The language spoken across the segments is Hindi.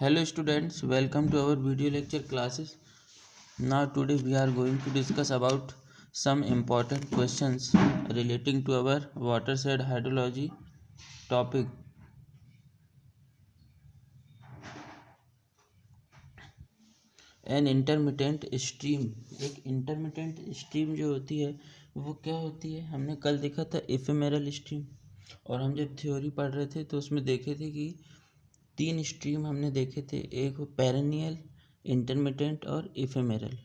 Hello students, welcome to our video lecture classes. Now today we are going to discuss about some important questions relating to our watershed hydrology topic. An intermittent stream, एक intermittent stream जो होती है वो क्या होती है? हमने कल देखा था एफेमेरल स्ट्रीम, और हम जब थ्योरी पढ़ रहे थे तो उसमें देखे थे कि तीन स्ट्रीम हमने देखे थे, एक पेरेनियल, इंटरमिटेंट और इफेमेरल।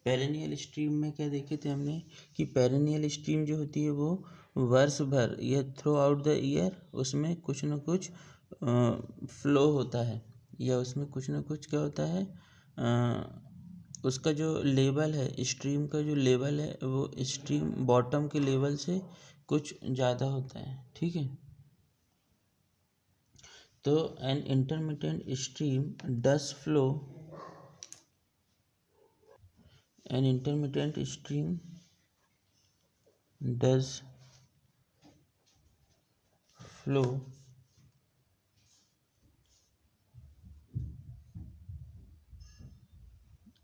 पेरेनियल स्ट्रीम में क्या देखे थे हमने कि पेरेनियल स्ट्रीम जो होती है वो वर्ष भर या थ्रू आउट द ईयर उसमें कुछ ना कुछ फ्लो होता है, या उसमें कुछ ना कुछ क्या होता है, उसका जो लेवल है, स्ट्रीम का जो लेवल है वो स्ट्रीम बॉटम के लेवल से कुछ ज़्यादा होता है। ठीक है, तो an intermittent stream does flow, an intermittent stream does flow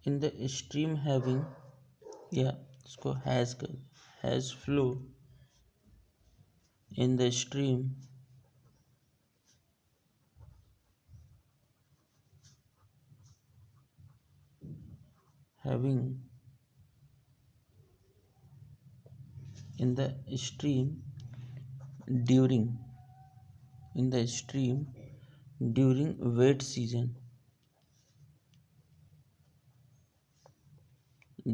in the stream having, या इसको has flow in the stream having in the stream during during wet season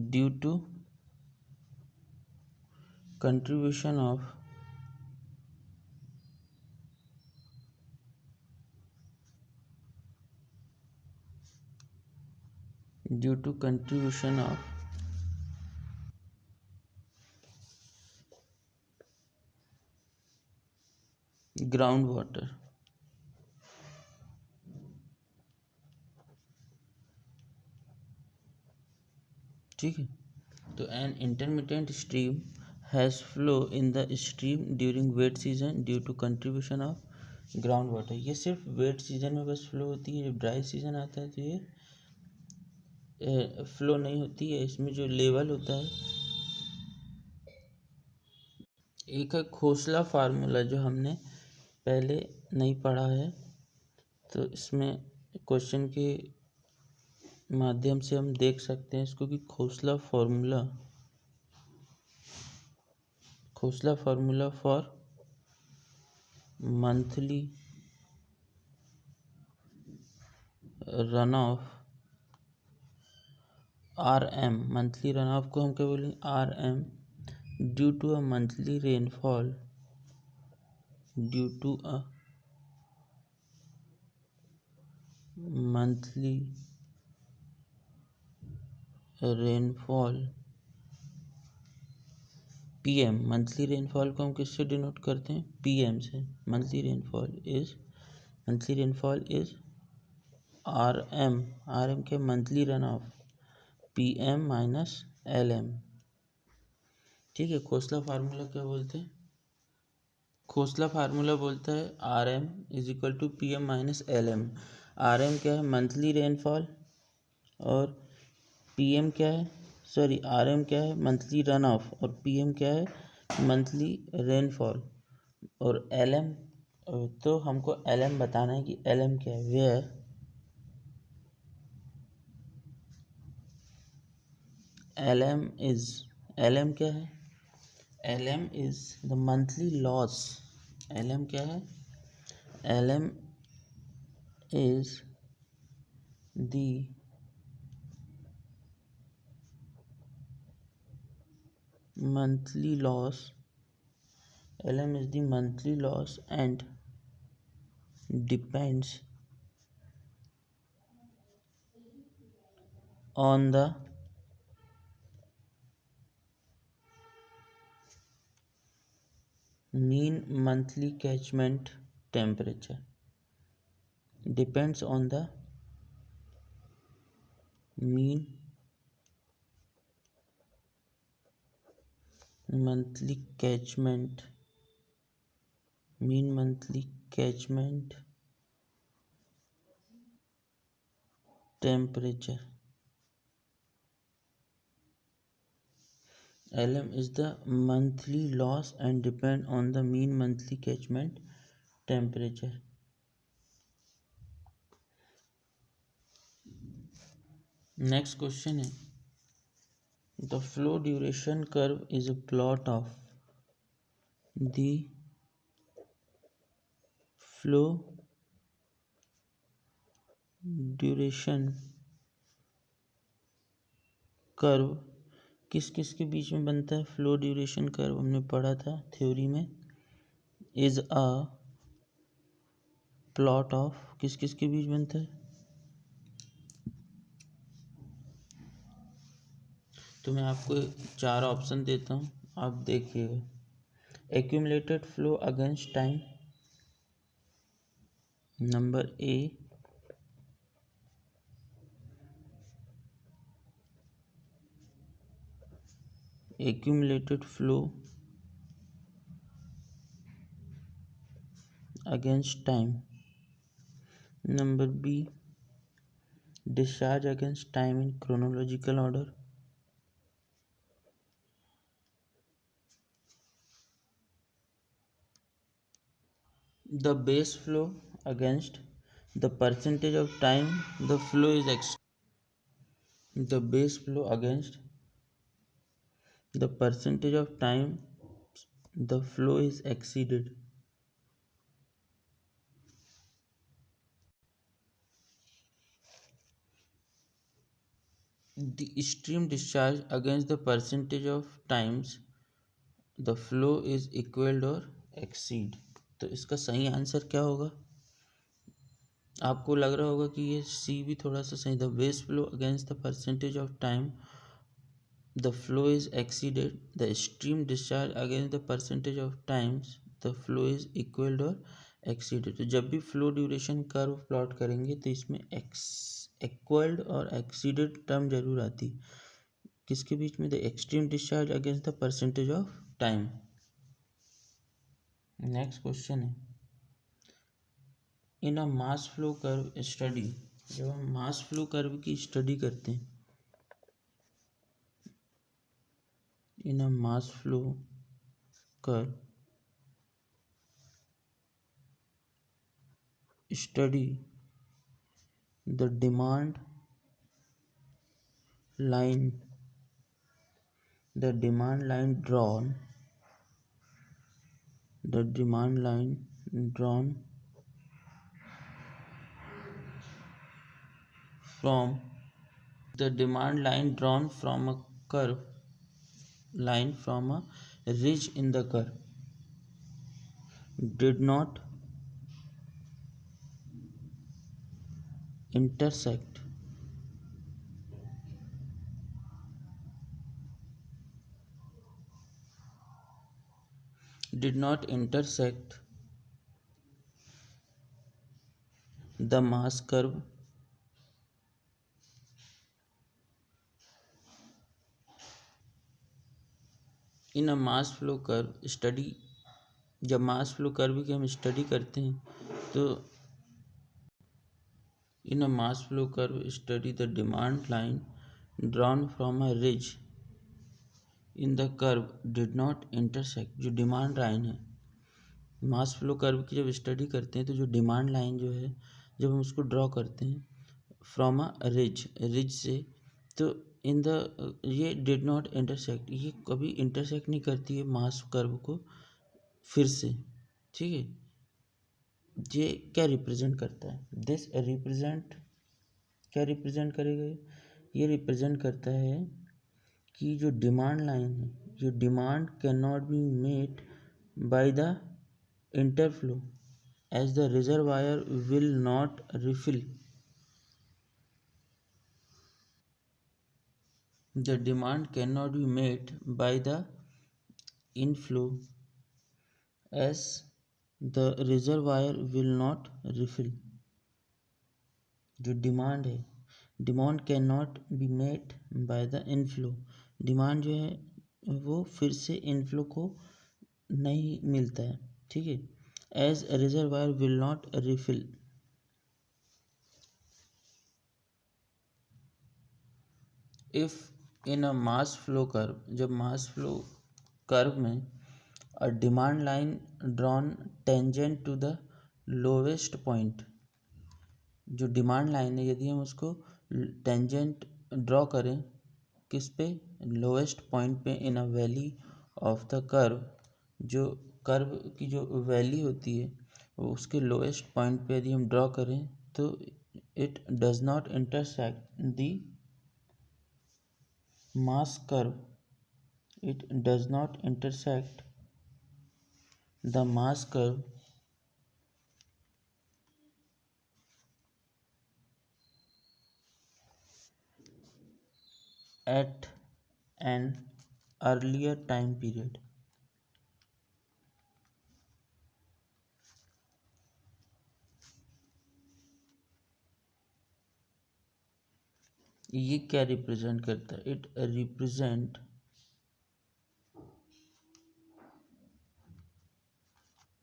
due to contribution of ground water. ठीक है, तो an intermittent stream has flow in the stream during wet season due to contribution of ground water. ये सिर्फ वेट सीजन में बस फ्लो होती है, जब ड्राई सीजन आता है तो ये फ्लो नहीं होती है। इसमें जो लेवल होता है, एक है खोसला फार्मूला जो हमने पहले नहीं पढ़ा है, तो इसमें क्वेश्चन के माध्यम से हम देख सकते हैं इसको कि Khosla formula for monthly run off RM, monthly run off को हम क्या बोलेंगे, RM, due to a monthly rainfall, due to a monthly rainfall PM। Monthly rainfall को हम किससे डिनोट करते हैं, PM से। मंथली रेनफॉल इज RM के monthly run off PM minus LM। ठीक है, खोसला फार्मूला क्या बोलते हैं, खोसला फार्मूला बोलता है RM is equal to PM minus LM। RM क्या है, मंथली रेनफॉल, और PM क्या है, सॉरी RM क्या है, मंथली रन ऑफ, और PM क्या है, मंथली रेनफॉल, और LM, तो हमको LM बताना है कि LM क्या है। वेयर LM क्या है, LM is the monthly loss. LM क्या है, LM is the monthly loss, LM is the monthly loss and depends on the mean monthly catchment temperature, depends on the mean monthly catchment temperature. LM is the monthly loss and depend on the mean monthly catchment temperature. Next question है, the flow duration curve is a plot of the flow duration curve किस किस के बीच में बनता है? फ्लो ड्यूरेशन कर्व हमने पढ़ा था थ्योरी में, इज अ प्लॉट ऑफ किस किस के बीच बनता है? तो मैं आपको 4 ऑप्शन देता हूँ, आप देखिएगा। Accumulated flow against time, number A. Accumulated flow against time, number be discharge against time in chronological order, the base flow against the percentage of time the flow is the base flow against the percentage of time the flow is exceeded. The stream discharge against the percentage of times the flow is equaled or exceed. तो इसका सही आंसर क्या होगा? आपको लग रहा होगा कि ये सी भी थोड़ा सा सही, the base flow against the percentage of time the flow is exceeded, the stream discharge against the percentage of times the flow is equaled or exceeded. तो जब भी फ्लो ड्यूरेशन कर्व प्लॉट करेंगे तो इसमें इक्वल्ड और एक्सीडेड टर्म जरूर आती, किसके बीच में? The extreme discharge against the percentage of time. Next question है, इन a mass flow curve study, जब हम मास फ्लो कर्व की स्टडी करते हैं, in a mass flow curve study the demand line drawn from a curve line from a ridge in the curve did not intersect the mass curve in a mass flow curve study. जब मास फ्लो कर्व की हम स्टडी करते हैं तो in a mass flow curve study the demand line drawn from a ridge in the curve did not intersect. जो डिमांड लाइन है मास फ्लो कर्व की जब स्टडी करते हैं तो जो डिमांड लाइन जो है जब हम उसको ड्रॉ करते हैं फ्रॉम अ रिज से, तो इन द ये डिड नॉट इंटरसेक्ट, ये कभी इंटरसेक्ट नहीं करती है मास कर्व को फिर से, ठीक है। ये क्या रिप्रेजेंट करता है? दिस रिप्रेजेंट क्या रिप्रेजेंट करेगा? ये रिप्रेजेंट करता है कि जो डिमांड लाइन है, जो demand can not be met by the interflow as the reservoir will not refill. The demand cannot be met by the inflow as the reservoir will not refill। जो डिमांड है, demand can not be met by the inflow, demand जो है वो फिर से इनफ्लो को नहीं मिलता है, ठीक है। As reservoir will not refill, if in a mass flow curve, जब मास फ्लो कर्व में a demand line drawn tangent to the lowest point, जो डिमांड लाइन है यदि हम उसको टेंजेंट ड्रॉ करें किस पे, लोवेस्ट पॉइंट पे in a valley of the curve, जो कर्व की जो वैली होती है वो उसके लोएस्ट पॉइंट पे यदि हम ड्रॉ करें तो it does not intersect the mass curve, it does not intersect the mass curve at an earlier time period. ये क्या रिप्रेजेंट करता है, इट रिप्रेजेंट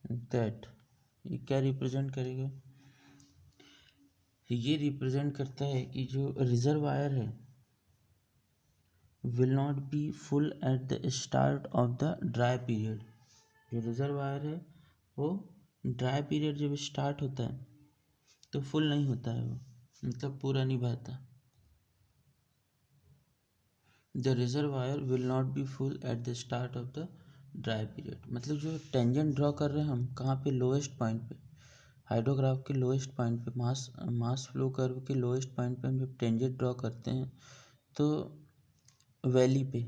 दैट, ये क्या रिप्रेजेंट करेगा, ये रिप्रेजेंट करता है कि जो रिजर्वायर है will not be full at the start of the dry period, जो रिजर्वायर है वो ड्राई पीरियड जब स्टार्ट होता है तो फुल नहीं होता है, वो मतलब पूरा नहीं बहता। The reservoir will not be full at the start of the dry period, मतलब जो टेंजेंट ड्रॉ कर रहे हैं हम कहाँ पे, लोएस्ट पॉइंट पे, हाइड्रोग्राफ के लोएस्ट पॉइंट पे, मास फ्लो कर्व के लोएस्ट पॉइंट पे हम जब टेंजेंट ड्रॉ करते हैं तो वैली पे,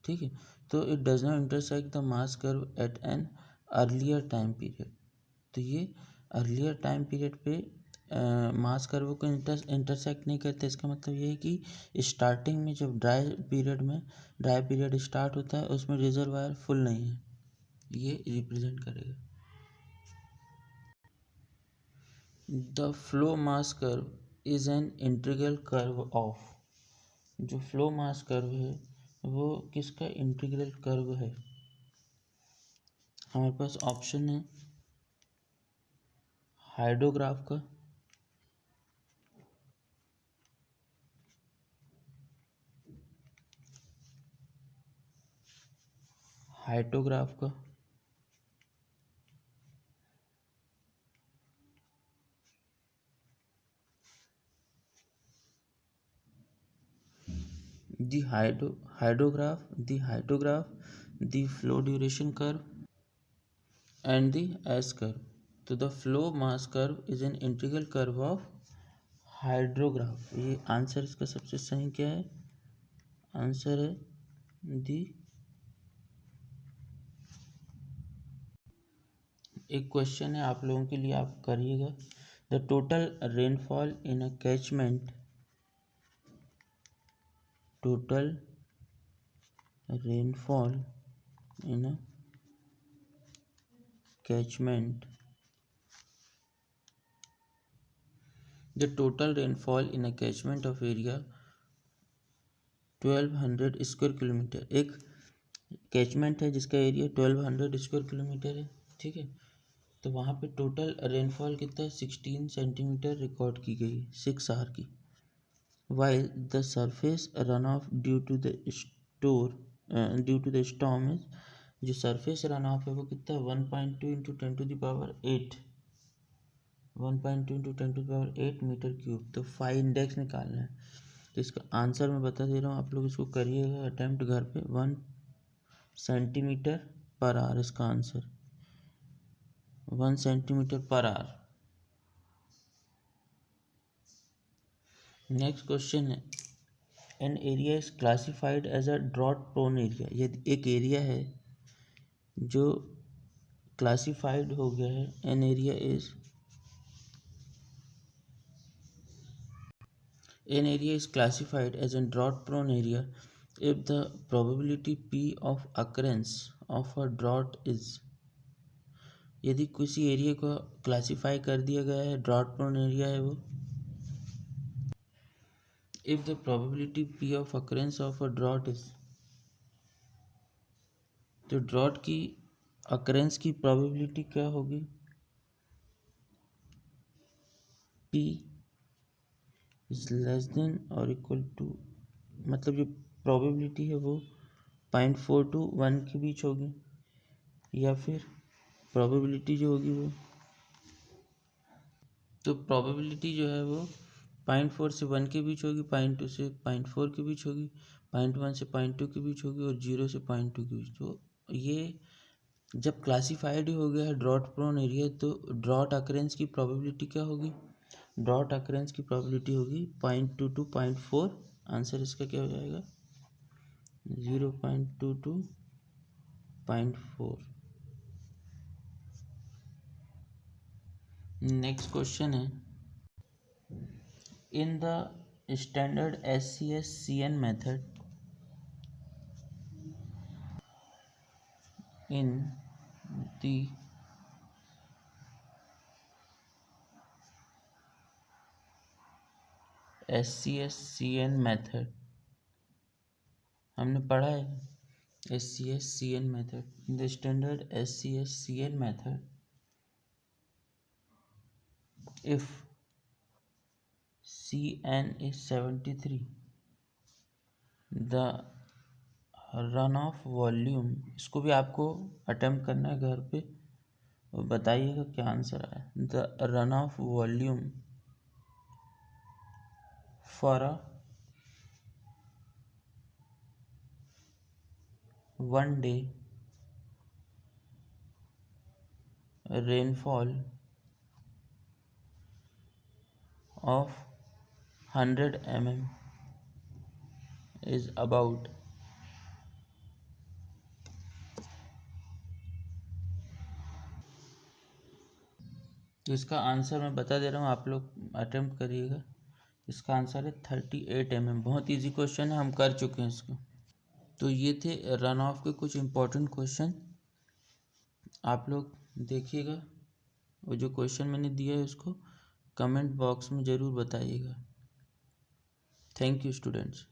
ठीक है, तो it does not intersect the mass curve at an earlier time period, तो ये अर्लियर टाइम पीरियड पे मास कर्व को इंटरसेक्ट नहीं करते। इसका मतलब ये है कि स्टार्टिंग में जब ड्राई पीरियड स्टार्ट होता है उसमें रिजर्वायर फुल नहीं है, ये रिप्रेजेंट करेगा। The flow mass curve is an integral curve of, जो फ्लो मास कर्व है वो किसका इंटीग्रल कर्व है, हमारे पास ऑप्शन है हाइड्रोग्राफ का, हाइड्रोग्राफ का, the hydrograph, the flow duration curve and the S curve. तो the flow mass curve is an integral curve of hydrograph, ये आंसर इसका सबसे सही क्या है, आंसर है दी। एक क्वेश्चन है आप लोगों के लिए, आप करिएगा, the total rainfall in a catchment, total rainfall in a catchment, the total rainfall in a catchment of area 1200 square kilometre, एक कैचमेंट है जिसका एरिया 1200 स्क्वायर किलोमीटर है, ठीक है, तो वहाँ पे टोटल रेनफॉल कितना है, 16 सेंटीमीटर रिकॉर्ड की गई, 6 आवर की, while the surface runoff due to the storm is, जो सरफेस रन ऑफ है वो कितना है, 1.2 इंटू 10⁸, 1.2 इंटू 10⁸ मीटर क्यूब, तो फाई इंडेक्स निकालना है, तो इसका आंसर मैं बता दे रहा हूँ, आप लोग इसको करिएगा अटेम्प्ट घर पे, 1 सेंटीमीटर पर आवर, इसका answer 1 centimetre per hour. Next question है, an area is classified as a drought prone area, यदि एक एरिया है जो क्लासिफाइड हो गया है, an area is classified as a drought prone area if the probability p of occurrence of a drought is, यदि किसी एरिया को क्लासिफाई कर दिया गया है ड्रॉट प्रोन एरिया है वो, if the probability p of occurrence of a drought is, तो ड्रॉट की अकरेंस की प्रोबेबिलिटी क्या होगी, p is less than or equal to मतलब जो प्रोबेबिलिटी है वो 0.4 to 1 के बीच होगी, या फिर प्रोबेबिलिटी जो होगी वो, तो प्रोबेबिलिटी जो है वो 0.4 से 1 के बीच होगी, 0.2 से 0.4 के बीच होगी, 0.1 से 0.2 के बीच होगी, और 0 से 0.2 के बीच। तो ये जब क्लासिफाइड हो गया है ड्रॉट प्रोन एरिया, तो ड्रॉट अकरेंस की प्रोबेबिलिटी क्या होगी? ड्रॉट अकरेंस की प्रोबेबिलिटी होगी 0.2 to 0.4। आंसर इसका क्या हो जाएगा? 0.2 to 0.4। नेक्स्ट क्वेश्चन है, in the standard SCS-CN method, in the SCS-CN method, हमने पढ़ा है SCS-CN method, in the standard SCS-CN method, if CN is 73, the run of volume, इसको भी आपको अटेम्प्ट करना है घर पे, और बताइएगा क्या आंसर आया। The run of volume for a 1 day rainfall of 100 mm is about, तो इसका आंसर मैं बता दे रहा हूँ, आप लोग अटेम्प्ट करिएगा। इसका आंसर है 38 mm। बहुत इजी क्वेश्चन है, हम कर चुके हैं इसको। तो ये थे रन ऑफ के कुछ इंपॉर्टेंट क्वेश्चन, आप लोग देखिएगा। वो जो क्वेश्चन मैंने दिया है उसको कमेंट बॉक्स में ज़रूर बताइएगा। Thank you students.